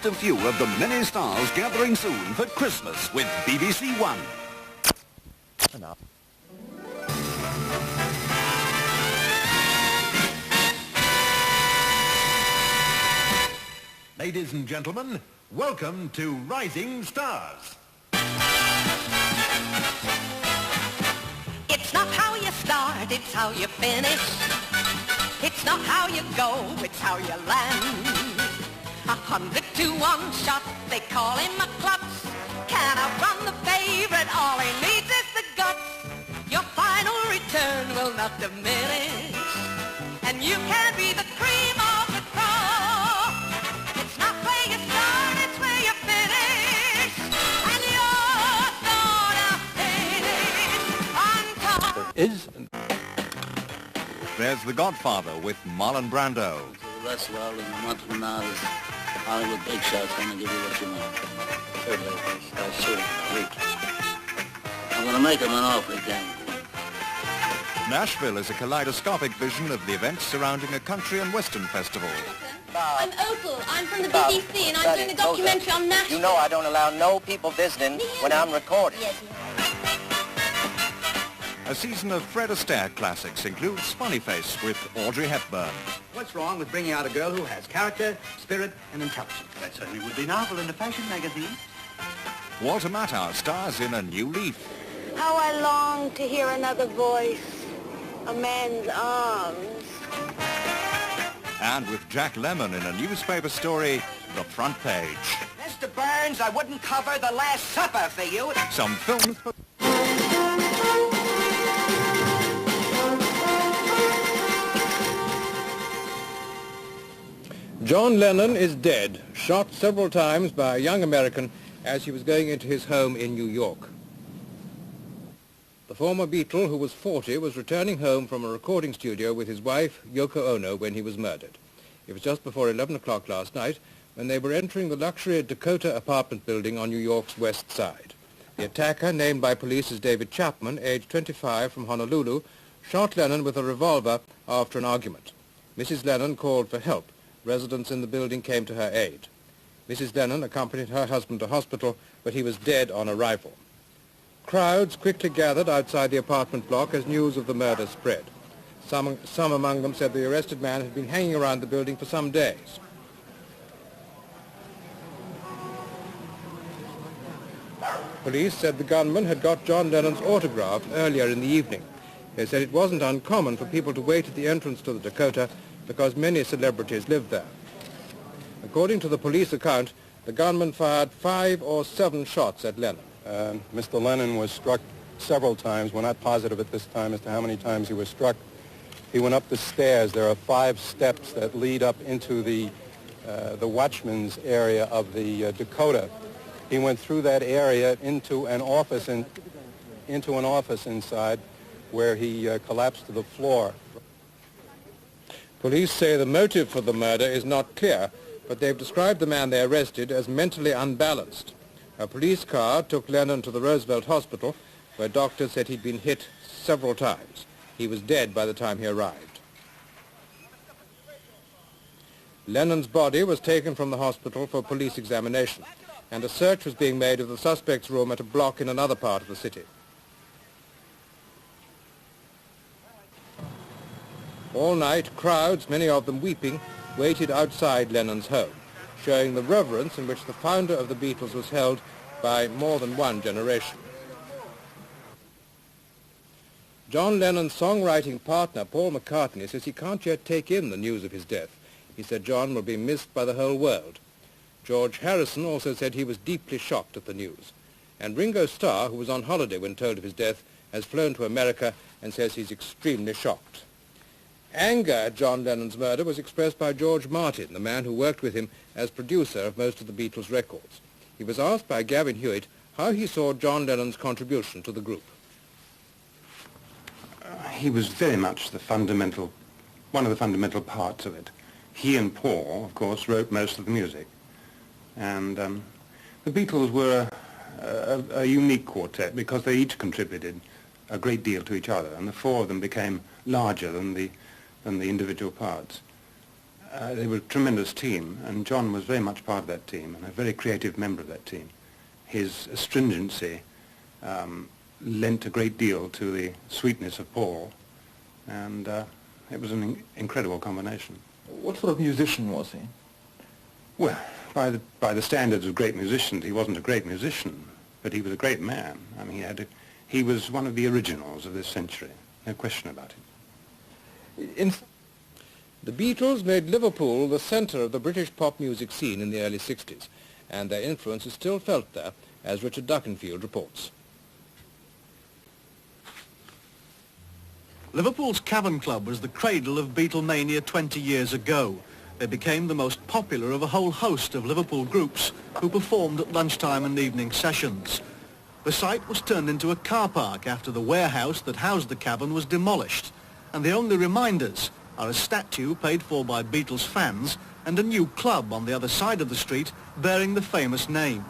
just a few of the many stars gathering soon for Christmas with BBC One. Enough. Ladies and gentlemen, welcome to Rising Stars. It's not how you start, it's how you finish. It's not how you go, it's how you land. 100 to 1 shot, they call him a klutz. Can outrun the favorite, all he needs is the guts. Your final return will not diminish, and you can be the cream of the crop. It's not where you start, it's where you finish, and you're gonna finish on top. There's The Godfather with Marlon Brando. The rest of the world, in a month from now, there's Hollywood big shots going to give you what you want. Certainly, if they start shooting in a week. I'm going to make them an offer again. Nashville is a kaleidoscopic vision of the events surrounding a country and western festival. I'm Opal. I'm from the BBC, and I'm doing a documentary on Nashville. You know I don't allow no people visiting when I'm recording. Yes. A season of Fred Astaire classics includes Funny Face with Audrey Hepburn. What's wrong with bringing out a girl who has character, spirit, and intelligence? That certainly would be novel in a fashion magazine. Walter Matthau stars in A New Leaf. How I long to hear another voice, a man's arms. And with Jack Lemmon in a newspaper story, The Front Page. Mr. Burns, I wouldn't cover The Last Supper for you. Some films... John Lennon is dead, shot several times by a young American as he was going into his home in New York. The former Beatle, who was 40, was returning home from a recording studio with his wife, Yoko Ono, when he was murdered. It was just before 11 o'clock last night when they were entering the luxury Dakota apartment building on New York's west side. The attacker, named by police as David Chapman, aged 25, from Honolulu, shot Lennon with a revolver after an argument. Mrs. Lennon called for help. Residents in the building came to her aid. Mrs. Lennon accompanied her husband to hospital, but he was dead on arrival. Crowds quickly gathered outside the apartment block as news of the murder spread. Some among them said the arrested man had been hanging around the building for some days. Police said the gunman had got John Lennon's autograph earlier in the evening. They said it wasn't uncommon for people to wait at the entrance to the Dakota because many celebrities lived there. According to the police account, the gunman fired 5 or 7 shots at Lennon. Mr. Lennon was struck several times. We're not positive at this time as to how many times he was struck. He went up the stairs. There are 5 steps that lead up into the watchman's area of the Dakota. He went through that area into an office inside where he collapsed to the floor. Police say the motive for the murder is not clear, but they've described the man they arrested as mentally unbalanced. A police car took Lennon to the Roosevelt Hospital, where doctors said he'd been hit several times. He was dead by the time he arrived. Lennon's body was taken from the hospital for police examination, and a search was being made of the suspect's room at a block in another part of the city. All night, crowds, many of them weeping, waited outside Lennon's home, showing the reverence in which the founder of the Beatles was held by more than one generation. John Lennon's songwriting partner, Paul McCartney, says he can't yet take in the news of his death. He said John will be missed by the whole world. George Harrison also said he was deeply shocked at the news. And Ringo Starr, who was on holiday when told of his death, has flown to America and says he's extremely shocked. Anger at John Lennon's murder was expressed by George Martin, the man who worked with him as producer of most of the Beatles' records. He was asked by Gavin Hewitt how he saw John Lennon's contribution to the group. He was very much one of the fundamental parts of it. He and Paul, of course, wrote most of the music. And the Beatles were a unique quartet because they each contributed a great deal to each other, and the 4 of them became larger than the individual parts. They were a tremendous team, and John was very much part of that team and a very creative member of that team. His astringency lent a great deal to the sweetness of Paul, and it was an incredible combination. What sort of musician was he? Well, by the standards of great musicians, he wasn't a great musician, but he was a great man. I mean, he was one of the originals of this century, no question about it. The Beatles made Liverpool the centre of the British pop music scene in the early 60s, and their influence is still felt there, as Richard Duckenfield reports. Liverpool's Cavern Club was the cradle of Beatlemania 20 years ago. They became the most popular of a whole host of Liverpool groups who performed at lunchtime and evening sessions. The site was turned into a car park after the warehouse that housed the cavern was demolished, and the only reminders are a statue paid for by Beatles fans and a new club on the other side of the street bearing the famous name.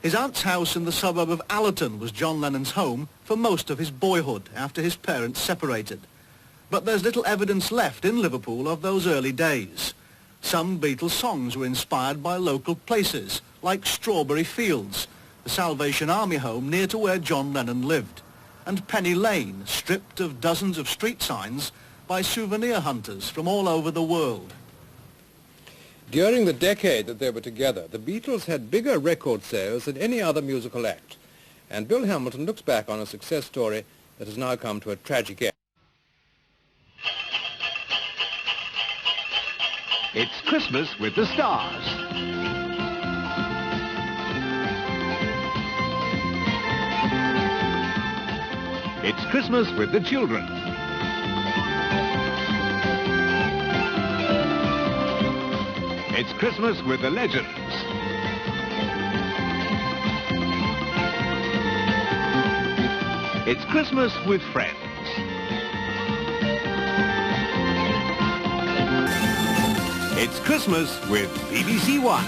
His aunt's house in the suburb of Allerton was John Lennon's home for most of his boyhood after his parents separated. But there's little evidence left in Liverpool of those early days. Some Beatles songs were inspired by local places, like Strawberry Fields, the Salvation Army home near to where John Lennon lived, and Penny Lane, stripped of dozens of street signs by souvenir hunters from all over the world. During the decade that they were together, the Beatles had bigger record sales than any other musical act, and Bill Hamilton looks back on a success story that has now come to a tragic end. It's Christmas with the Stars. It's Christmas with the children. It's Christmas with the legends. It's Christmas with friends. It's Christmas with BBC One.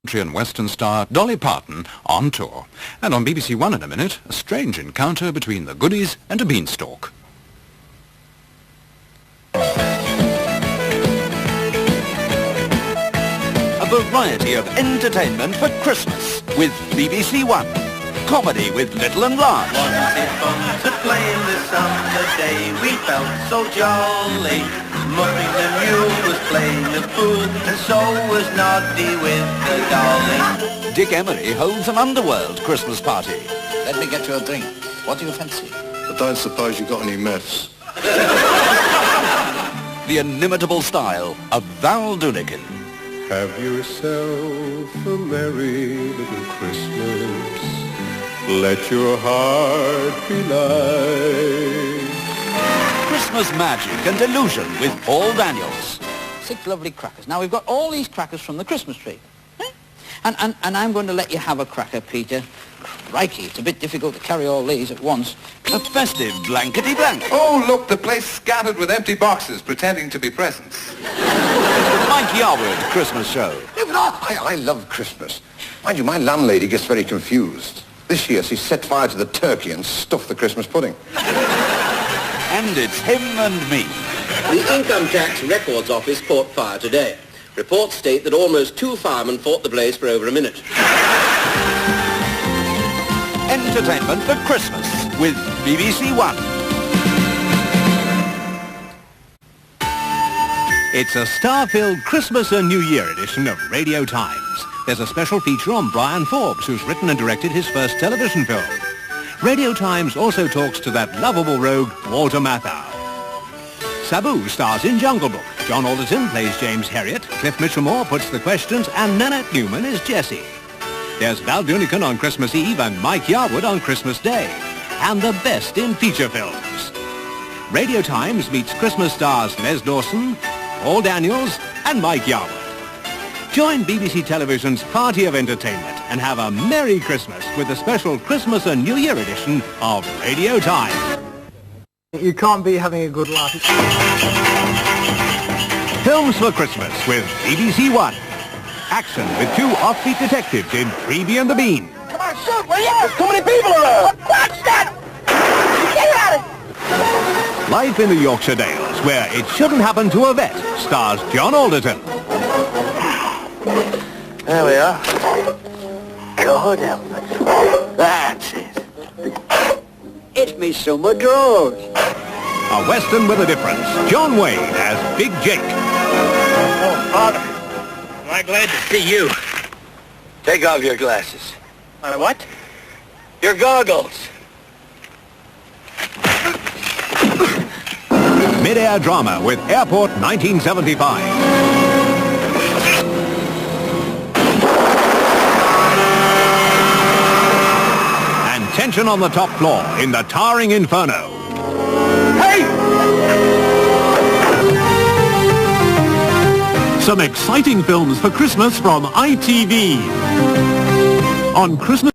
Country and Western star Dolly Parton on tour. And on BBC One in a minute, a strange encounter between the Goodies and a beanstalk. A variety of entertainment for Christmas with BBC One. Comedy with little and large. Wasn't it fun to play in the summer day? We felt so jolly. Muffy the Mule was playing the fool, and so was Noddy with the dolly. Dick Emery holds an underworld Christmas party. Let me get you a drink. What do you fancy? I don't suppose you got any myths. The inimitable style of Val Doonican. Have yourself a merry little Christmas. Let your heart be light. Christmas magic and illusion with Paul Daniels. 6 lovely crackers. Now, we've got all these crackers from the Christmas tree. And I'm going to let you have a cracker, Peter. Crikey, it's a bit difficult to carry all these at once. A festive blankety blank. Oh, look, the place scattered with empty boxes pretending to be presents. Mike Yarwood Christmas show. I love Christmas. Mind you, my landlady gets very confused. This year she set fire to the turkey and stuffed the Christmas pudding. And it's him and me. The Income Tax Records Office caught fire today. Reports state that almost 2 firemen fought the blaze for over a minute. Entertainment for Christmas with BBC One. It's a star-filled Christmas and New Year edition of Radio Times. There's a special feature on Brian Forbes, who's written and directed his first television film. Radio Times also talks to that lovable rogue, Walter Matthau. Sabu stars in Jungle Book. John Alderton plays James Herriot, Cliff Mitchell-Moore puts the questions, and Nanette Newman is Jessie. There's Val Doonican on Christmas Eve and Mike Yarwood on Christmas Day. And the best in feature films. Radio Times meets Christmas stars Les Dawson, Paul Daniels, and Mike Yarwood. Join BBC Television's party of entertainment and have a Merry Christmas with the special Christmas and New Year edition of Radio Times. You can't be having a good laugh. Films for Christmas with BBC One. Action with 2 offbeat detectives in Freebie and the Bean. Come on, shoot, will you? There's too many people around. Watch that! Get out of it! Life in the Yorkshire Dales, where It Shouldn't Happen to a Vet, stars John Alderton. There we are. God help us. That's it. It's me summer drawers. A Western with a difference. John Wayne as Big Jake. Oh, Father. Am I glad to see you. Take off your glasses. My what? Your goggles. Mid-air drama with Airport 1975. And tension on the top floor in the towering inferno. Hey! Some exciting films for Christmas from ITV. On Christmas